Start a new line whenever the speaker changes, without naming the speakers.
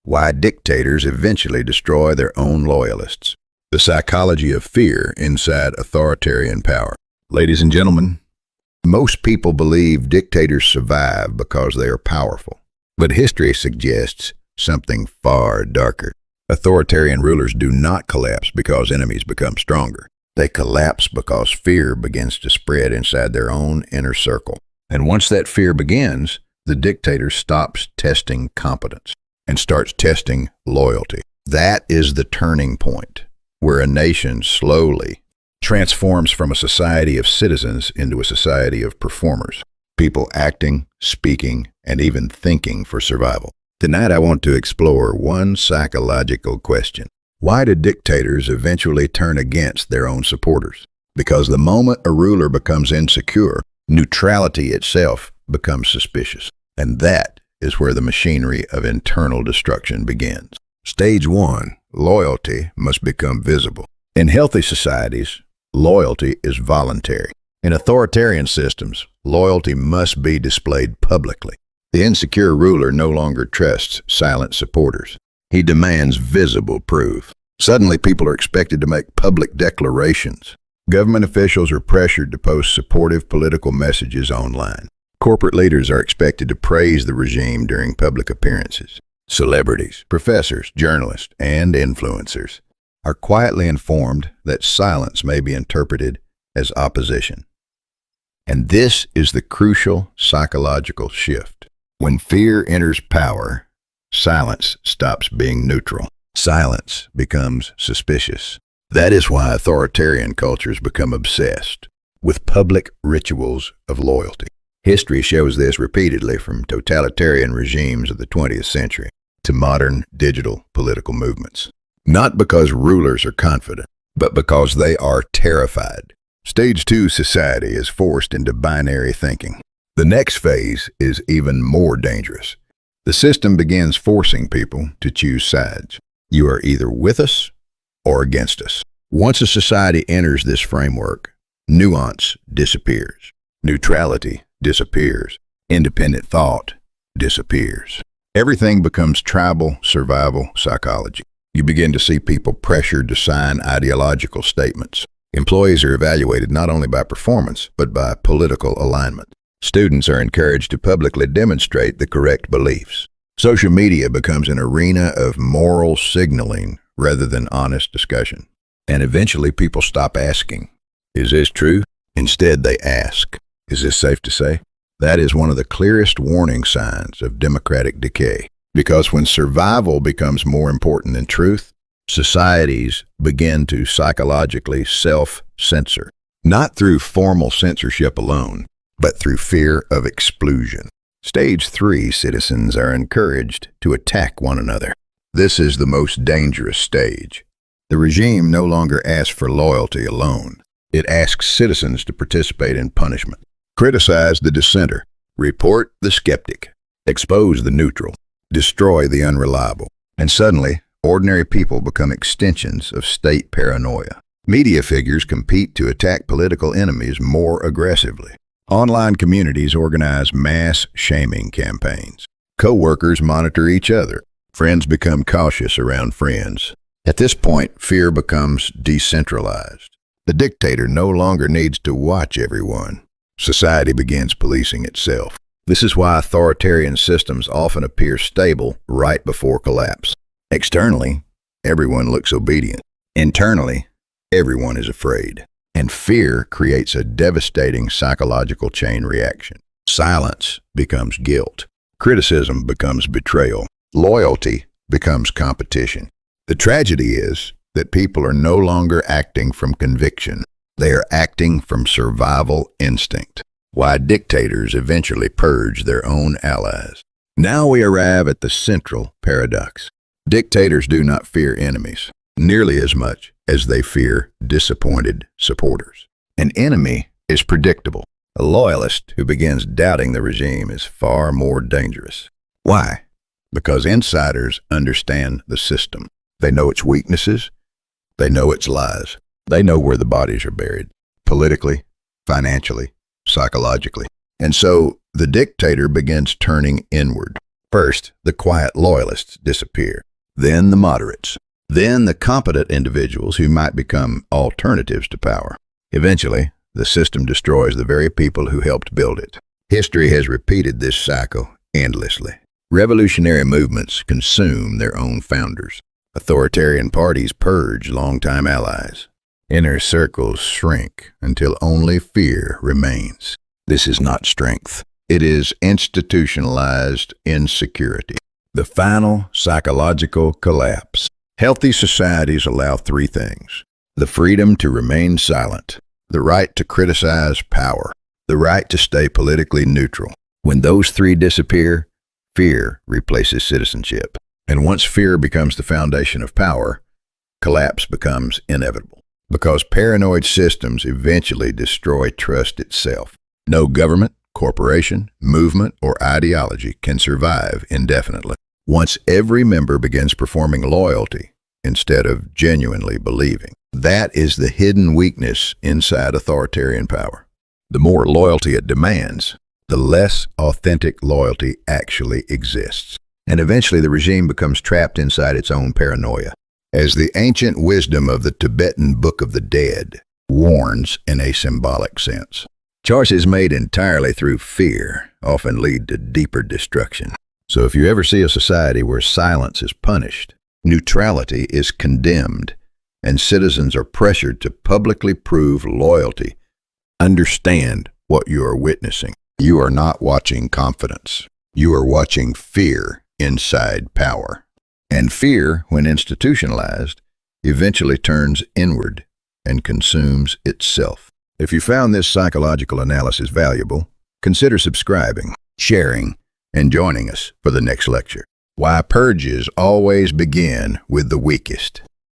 Why dictators eventually destroy their own loyalists. The psychology of fear inside authoritarian power. Ladies and gentlemen, most people believe dictators survive because they are powerful. But history suggests something far darker. Authoritarian rulers do not collapse because enemies become stronger. They collapse because fear begins to spread inside their own inner circle. And once that fear begins, the dictator stops testing competence and starts testing loyalty. That is the turning point, where a nation slowly transforms from a society of citizens into a society of performers, people acting, speaking, and even thinking for survival. Tonight I want to explore one psychological question. Why do dictators eventually turn against their own supporters? Because the moment a ruler becomes insecure, neutrality itself becomes suspicious. And that is where the machinery of internal destruction begins. Stage 1, loyalty must become visible. In healthy societies, loyalty is voluntary. In authoritarian systems, loyalty must be displayed publicly. The insecure ruler no longer trusts silent supporters. He demands visible proof. Suddenly, people are expected to make public declarations. Government officials are pressured to post supportive political messages online. Corporate leaders are expected to praise the regime during public appearances. Celebrities, professors, journalists, and influencers are quietly informed that silence may be interpreted as opposition. And this is the crucial psychological shift. When fear enters power, silence stops being neutral. Silence becomes suspicious. That is why authoritarian cultures become obsessed with public rituals of loyalty. History shows this repeatedly, from totalitarian regimes of the 20th century to modern digital political movements. Not because rulers are confident, but because they are terrified. Stage 2 society is forced into binary thinking. The next phase is even more dangerous. The system begins forcing people to choose sides. You are either with us or against us. Once a society enters this framework, nuance disappears. Neutrality disappears. Independent thought disappears. Everything becomes tribal survival psychology. You begin to see people pressured to sign ideological statements. Employees are evaluated not only by performance, but by political alignment. Students are encouraged to publicly demonstrate the correct beliefs. Social media becomes an arena of moral signaling rather than honest discussion. And eventually people stop asking, "Is this true?" Instead, they ask, "Is this safe to say?" That is one of the clearest warning signs of democratic decay. Because when survival becomes more important than truth, societies begin to psychologically self-censor, not through formal censorship alone, but through fear of exclusion. Stage 3 citizens are encouraged to attack one another. This is the most dangerous stage. The regime no longer asks for loyalty alone. It asks citizens to participate in punishment. Criticize the dissenter. Report the skeptic. Expose the neutral. Destroy the unreliable. And suddenly, ordinary people become extensions of state paranoia. Media figures compete to attack political enemies more aggressively. Online communities organize mass shaming campaigns. Co-workers monitor each other. Friends become cautious around friends. At this point, fear becomes decentralized. The dictator no longer needs to watch everyone. Society begins policing itself. This is why authoritarian systems often appear stable right before collapse. Externally, everyone looks obedient. Internally, everyone is afraid. And fear creates a devastating psychological chain reaction. Silence becomes guilt. Criticism becomes betrayal. Loyalty becomes competition. The tragedy is that people are no longer acting from conviction. They are acting from survival instinct. Why dictators eventually purge their own allies. Now we arrive at the central paradox. Dictators do not fear enemies nearly as much as they fear disappointed supporters. An enemy is predictable. A loyalist who begins doubting the regime is far more dangerous. Why? Because insiders understand the system. They know its weaknesses. They know its lies. They know where the bodies are buried, politically, financially, psychologically. And so the dictator begins turning inward. First, the quiet loyalists disappear. Then the moderates. Then the competent individuals who might become alternatives to power. Eventually, the system destroys the very people who helped build it. History has repeated this cycle endlessly. Revolutionary movements consume their own founders. Authoritarian parties purge longtime allies. Inner circles shrink until only fear remains. This is not strength. It is institutionalized insecurity. The final psychological collapse. Healthy societies allow three things: the freedom to remain silent, the right to criticize power, the right to stay politically neutral. When those three disappear, fear replaces citizenship. And once fear becomes the foundation of power, collapse becomes inevitable. Because paranoid systems eventually destroy trust itself. No government, corporation, movement, or ideology can survive indefinitely. Once every member begins performing loyalty instead of genuinely believing. That is the hidden weakness inside authoritarian power. The more loyalty it demands, the less authentic loyalty actually exists. And eventually the regime becomes trapped inside its own paranoia. As the ancient wisdom of the Tibetan Book of the Dead warns in a symbolic sense, choices made entirely through fear often lead to deeper destruction. So if you ever see a society where silence is punished, neutrality is condemned, and citizens are pressured to publicly prove loyalty, understand what you are witnessing. You are not watching confidence. You are watching fear inside power. And fear, when institutionalized, eventually turns inward and consumes itself. If you found this psychological analysis valuable, consider subscribing, sharing, and joining us for the next lecture. Why purges always begin with the weakest.